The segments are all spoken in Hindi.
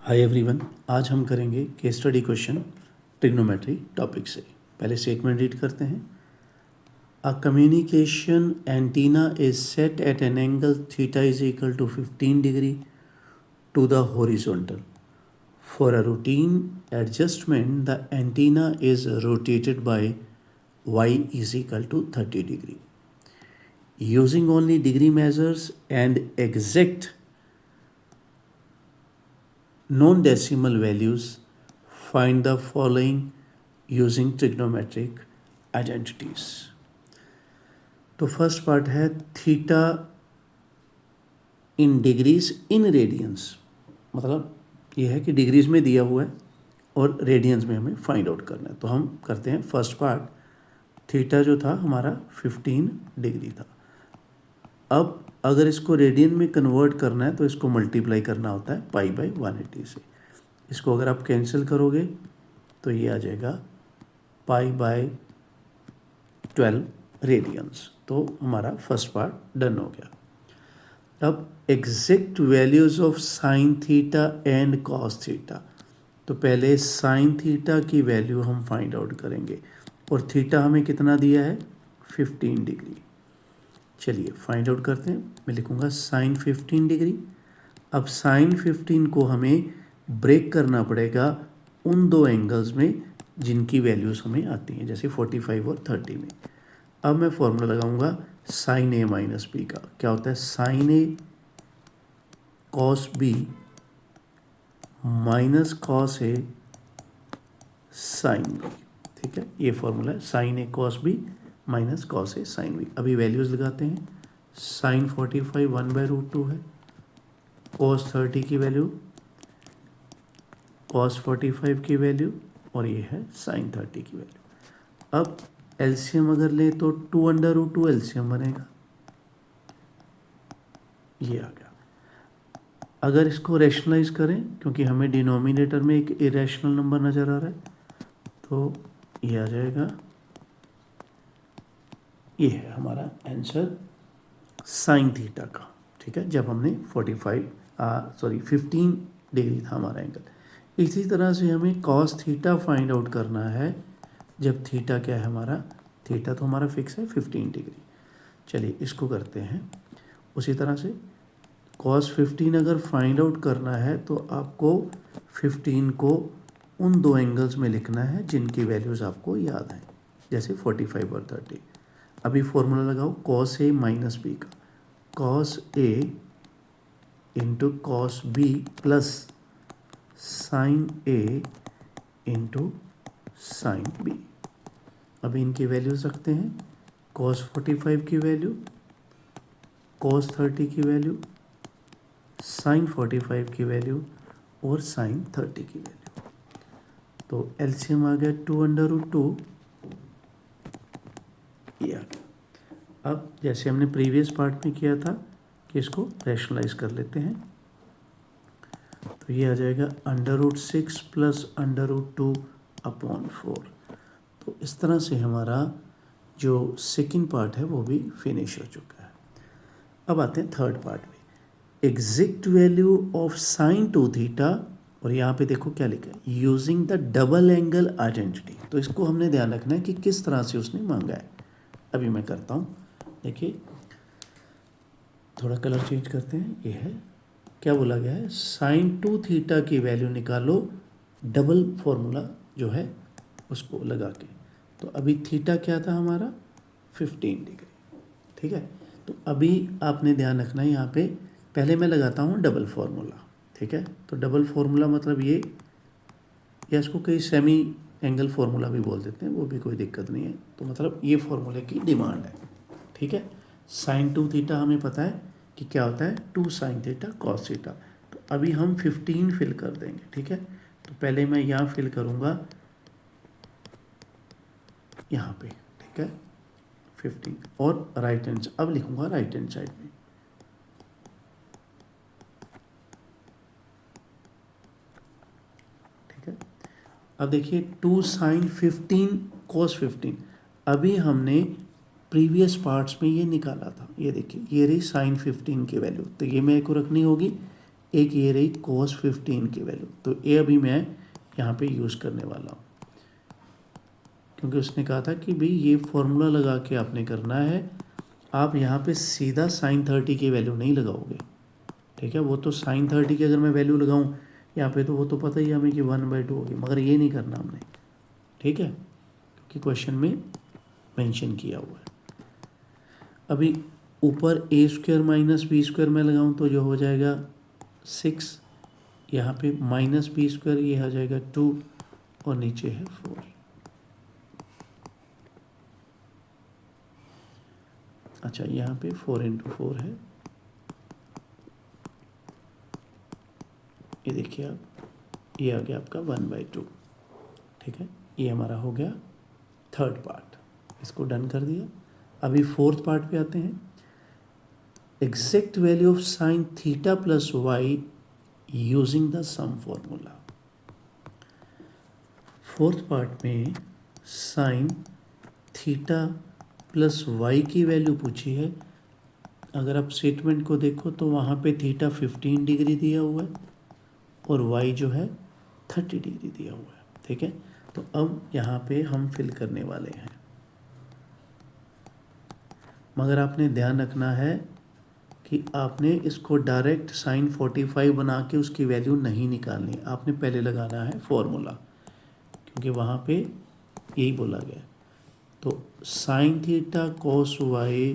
हाय एवरीवन, आज हम करेंगे case study question trigonometry topic से। पहले स्टेटमेंट रीड करते हैं। A communication antenna is set at an angle theta is equal to 15 degree to the horizontal. For a routine adjustment the antenna is rotated by y is equal to 30 degree. Using only degree measures and exact non-decimal values, find the following using trigonometric identities. तो फर्स्ट पार्ट है theta in degrees in radiance, मतलब ये है कि डिग्रीज में दिया हुआ है और रेडियंस में हमें फाइंड आउट करना है। तो हम करते हैं फर्स्ट पार्ट। थीटा जो था हमारा 15 डिग्री था। अब अगर इसको रेडियन में कन्वर्ट करना है तो इसको मल्टीप्लाई करना होता है पाई बाई 180 से। इसको अगर आप कैंसिल करोगे तो ये आ जाएगा पाई बाय 12 रेडियंस। तो हमारा फर्स्ट पार्ट डन हो गया। अब exact values of sine theta and cos theta. तो पहले साइन थीटा की वैल्यू हम फाइंड आउट करेंगे और थीटा हमें कितना दिया है 15 डिग्री। चलिए फाइंड आउट करते हैं। मैं लिखूँगा साइन 15 डिग्री। अब साइन 15 को हमें ब्रेक करना पड़ेगा उन दो एंगल्स में जिनकी वैल्यूज़ हमें आती हैं, जैसे 45 और 30 में। अब मैं फॉर्मूला लगाऊंगा साइन ए माइनस बी का। क्या होता है sign A cos B minus cos A sine B. ठीक है, ये फॉर्मूला है sign A cos B minus cos A sign B. अभी वैल्यूज़ लगाते हैं। साइन 45 1/√2 है, कॉस 30 की वैल्यू, कॉस 45 की वैल्यू और ये है साइन 30 की वैल्यू। अब एलसीएम अगर ले तो 2/√2 एलसीएम बनेगा, ये आ गया। अगर इसको रैशनलाइज करें, क्योंकि हमें डिनोमिनेटर में एक इरेशनल नंबर नज़र आ रहा है, तो ये आ जाएगा, ये है हमारा आंसर साइन थीटा का। ठीक है, जब हमने 15 डिग्री था हमारा एंगल। इसी तरह से हमें कॉस थीटा फाइंड आउट करना है जब थीटा क्या है हमारा, थीटा तो हमारा फिक्स है 15 डिग्री। चलिए इसको करते हैं उसी तरह से। कॉस 15 अगर फाइंड आउट करना है तो आपको 15 को उन दो एंगल्स में लिखना है जिनकी वैल्यूज़ आपको याद हैं, जैसे 45 और 30। अभी फॉर्मूला लगाओ कॉस ए माइनस बी का। Cos A into cos B plus sine A into sine B. अभी इनकी वैल्यूज रखते हैं। कॉस 45 की वैल्यू, कॉस 30 की वैल्यू, साइन 45 की वैल्यू और साइन 30 की वैल्यू। तो एलसीएम आ गया 2/√2, ये आ गया। अब जैसे हमने प्रीवियस पार्ट में किया था कि इसको रैशनलाइज कर लेते हैं, तो ये आ जाएगा √6 प्लस √2/4। तो इस तरह से हमारा जो सेकंड पार्ट है वो भी फिनिश हो चुका है। अब आते हैं थर्ड पार्ट में। Exact value of sign 2 theta, और यहाँ पे देखो क्या लिखा है, using the double angle identity. तो इसको हमने ध्यान रखना है कि किस तरह से उसने मांगा है। अभी मैं करता हूँ, देखिए थोड़ा कलर चेंज करते हैं। ये है, क्या बोला गया है, साइन 2 थीटा की वैल्यू निकालो डबल फॉर्मूला जो है उसको लगा के। तो अभी थीटा क्या था हमारा 15 डिग्री। ठीक है, तो अभी आपने ध्यान रखना है यहाँ पे, पहले मैं लगाता हूँ डबल फॉर्मूला। ठीक है, तो डबल फॉर्मूला मतलब ये, या इसको कई सेमी एंगल फार्मूला भी बोल देते हैं, वो भी कोई दिक्कत नहीं है। तो मतलब ये फार्मूले की डिमांड है। ठीक है, साइन 2 थीटा हमें पता है कि क्या होता है 2 साइन थीटा कॉस थीटा। तो अभी हम 15 फिल कर देंगे। ठीक है, तो पहले मैं यहाँ फिल करूँगा यहाँ पे। ठीक है, 15 और राइट हैंड, अब लिखूँगा राइट हैंड साइड में। ठीक है, अब देखिए 2 साइन 15 कॉस 15। अभी हमने प्रीवियस पार्ट्स में ये निकाला था, ये देखिए ये रही साइन 15 की वैल्यू। तो ये मेरे को रखनी होगी एक ये रही cos 15 की वैल्यू, तो ये अभी मैं यहाँ पे यूज़ करने वाला हूँ, क्योंकि उसने कहा था कि भाई ये फॉर्मूला लगा के आपने करना है, आप यहाँ पे सीधा sin 30 की वैल्यू नहीं लगाओगे, ठीक है। वो तो sin 30 की अगर मैं वैल्यू लगाऊँ यहाँ पे, तो वो तो पता ही हमें कि 1/2 होगी, मगर ये नहीं करना हमने, ठीक है, क्योंकि क्वेश्चन में मेंशन किया हुआ है। अभी ऊपर a² माइनस b² में लगाऊँ तो जो हो जाएगा 6, यहाँ पे माइनस b² ये आ जाएगा 2 और नीचे है 4। अच्छा, यहाँ पे 4 × 4 है, ये देखिए आप, ये आ गया आपका 1/2, ठीक है। ये हमारा हो गया थर्ड पार्ट, इसको डन कर दिया। अभी फोर्थ पार्ट पे आते हैं। Exact value of sine theta plus y using the sum formula. Fourth part में साइन थीटा प्लस वाई की वैल्यू पूछी है। अगर आप स्टेटमेंट को देखो तो वहाँ पे थीटा 15 डिग्री दिया हुआ है और वाई जो है 30 डिग्री दिया हुआ है, ठीक है। तो अब यहाँ पे हम फिल करने वाले हैं, मगर आपने ध्यान रखना है कि आपने इसको डायरेक्ट साइन 45 बना के उसकी वैल्यू नहीं निकालनी, आपने पहले लगाना है फॉर्मूला, क्योंकि वहाँ पे यही बोला गया। तो sine theta cos y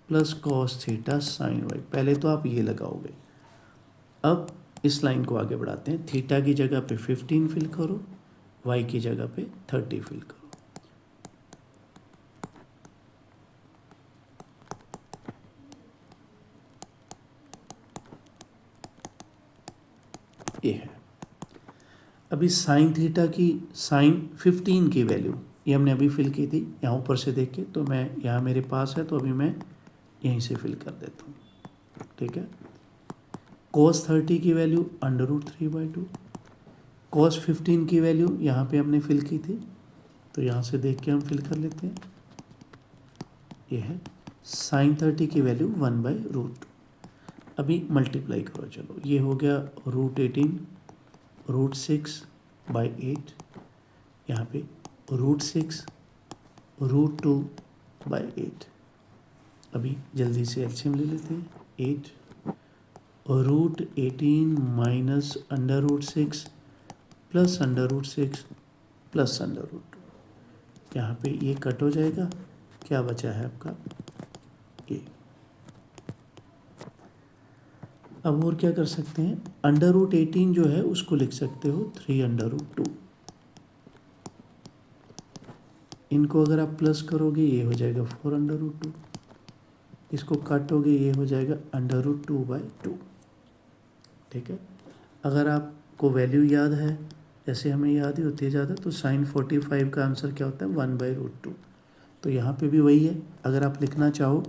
plus cos theta sine y, पहले तो आप ये लगाओगे। अब इस लाइन को आगे बढ़ाते हैं। थीटा की जगह पे 15 फिल करो, वाई की जगह पे 30 फिल करो। ये है। अभी साइन थीटा की साइन 15 की वैल्यू ये हमने अभी फिल की थी, यहाँ ऊपर से देख के, तो मैं यहाँ मेरे पास है तो अभी मैं यहीं से फिल कर देता हूँ, ठीक है। cos 30 की वैल्यू √3/2, cos 15 की वैल्यू यहाँ पे हमने फिल की थी, तो यहाँ से देख के हम फिल कर लेते हैं। ये है साइन 30 की वैल्यू 1/√2। अभी मल्टीप्लाई करो, चलो ये हो गया √18, √6/8, यहाँ पे √6, √2/8। अभी जल्दी से एलसीएम ले लेते हैं। 8 √18 माइनस √6 प्लस √6 प्लस √2, यहाँ पे ये कट हो जाएगा, क्या बचा है आपका ये। अब और क्या कर सकते हैं, √18 जो है उसको लिख सकते हो 3/2। इनको अगर आप प्लस करोगे ये हो जाएगा 4/2, इसको काटोगे ये हो जाएगा √2/2, ठीक है। अगर आपको वैल्यू याद है, जैसे हमें याद ही होती है ज़्यादा, तो साइन 45 का आंसर क्या होता है 1/√2। तो यहाँ पे भी वही है, अगर आप लिखना चाहो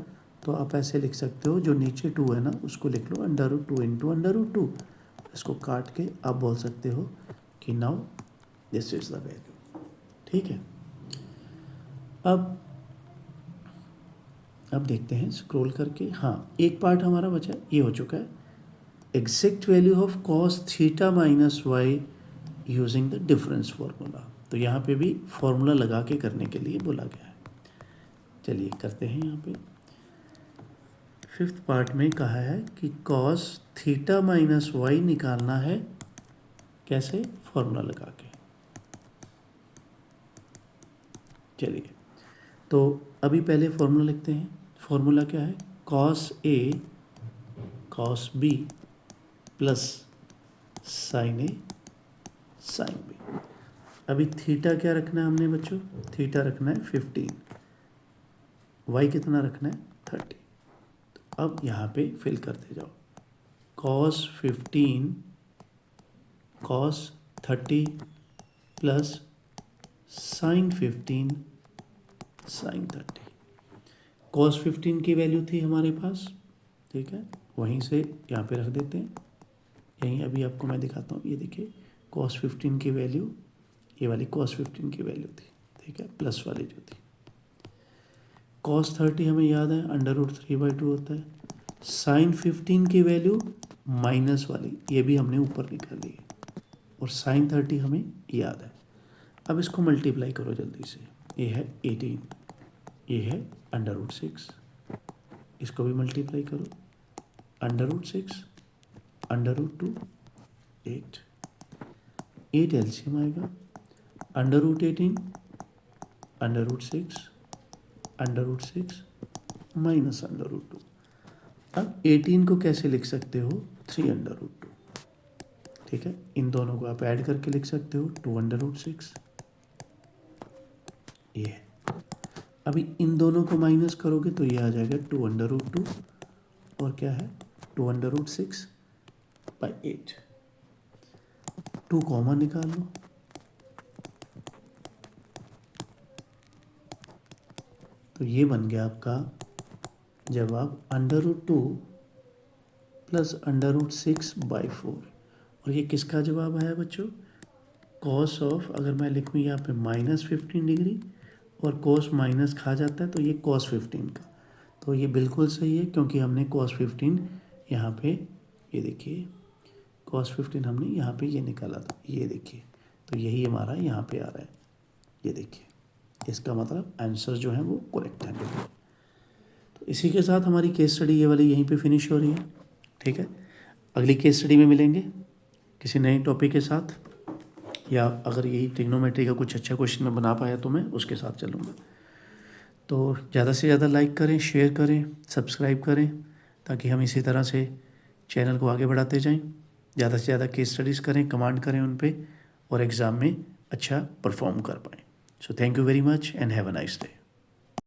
तो आप ऐसे लिख सकते हो, जो नीचे 2 है ना उसको लिख लो √2 × √2, इसको काट के आप बोल सकते हो कि now this is the value, ठीक है। अब देखते हैं स्क्रॉल करके। हाँ, एक पार्ट हमारा बचा, ये हो चुका है। Exact value of cos theta minus y using the difference formula, तो यहाँ पे भी फार्मूला लगा के करने के लिए बोला गया है। चलिए करते हैं। यहाँ पे फिफ्थ पार्ट में कहा है कि cos थीटा माइनस वाई निकालना है, कैसे, फार्मूला लगा के। चलिए, तो अभी पहले फार्मूला लिखते हैं। फार्मूला क्या है, cos A cos B plus sine A sine B। अभी थीटा क्या रखना है हमने बच्चों, थीटा रखना है 15, वाई कितना रखना है 30। तो अब यहाँ पे फिल करते जाओ, cos 15 cos 30 plus sine 15 sine 30। cos 15 की वैल्यू थी हमारे पास, ठीक है, वहीं से यहाँ पे रख देते हैं। यहीं अभी आपको मैं दिखाता हूँ, ये देखिए cos 15 की वैल्यू, ये वाली cos 15 की वैल्यू थी, ठीक है, प्लस वाली जो थी। cos 30 हमें याद है √3/2 होता है। साइन 15 की वैल्यू माइनस वाली ये भी हमने ऊपर निकाल ली है, और साइन 30 हमें याद है। अब इसको मल्टीप्लाई करो जल्दी से। ये है 18, ये है √6, इसको भी मल्टीप्लाई करो। √6 √2 8, 8 एलसीएम आएगा। √18 √6 √6 माइनस √2। अब 18 को कैसे लिख सकते हो? 3 √2। ठीक है, इन दोनों को आप ऐड करके लिख सकते हो 2 √6। ये है। अभी इन दोनों को माइनस करोगे तो ये आ जाएगा 2 √2, और क्या है 2 √6/8। 2 कॉमन निकाल लो, तो ये बन गया आपका जवाब √2 प्लस √6/4। और ये किसका जवाब है बच्चों? कॉस ऑफ, अगर मैं लिखूँ यहाँ पे -15 डिग्री और कॉस माइनस खा जाता है तो ये cos 15 का, तो ये बिल्कुल सही है क्योंकि हमने cos 15 यहाँ पे, ये देखिए cos 15 हमने यहाँ पे ये निकाला था, ये देखिए, तो यही हमारा यहाँ पे आ रहा है, ये देखिए, इसका मतलब आंसर जो है वो करेक्ट है बिल्कुल। तो इसी के साथ हमारी केस स्टडी ये वाली यहीं पे फिनिश हो रही है। ठीक है, अगली केस स्टडी में मिलेंगे किसी नए टॉपिक के साथ, या अगर यही ट्रिग्नोमेट्री का कुछ अच्छा क्वेश्चन मैं बना पाया तो मैं उसके साथ चलूँगा। तो ज़्यादा से ज़्यादा लाइक करें, शेयर करें, सब्सक्राइब करें, ताकि हम इसी तरह से चैनल को आगे बढ़ाते जाएं। ज़्यादा से ज़्यादा केस स्टडीज़ करें, कमांड करें उन पे, और एग्ज़ाम में अच्छा परफॉर्म कर पाएँ। So thank you very much and have a nice day.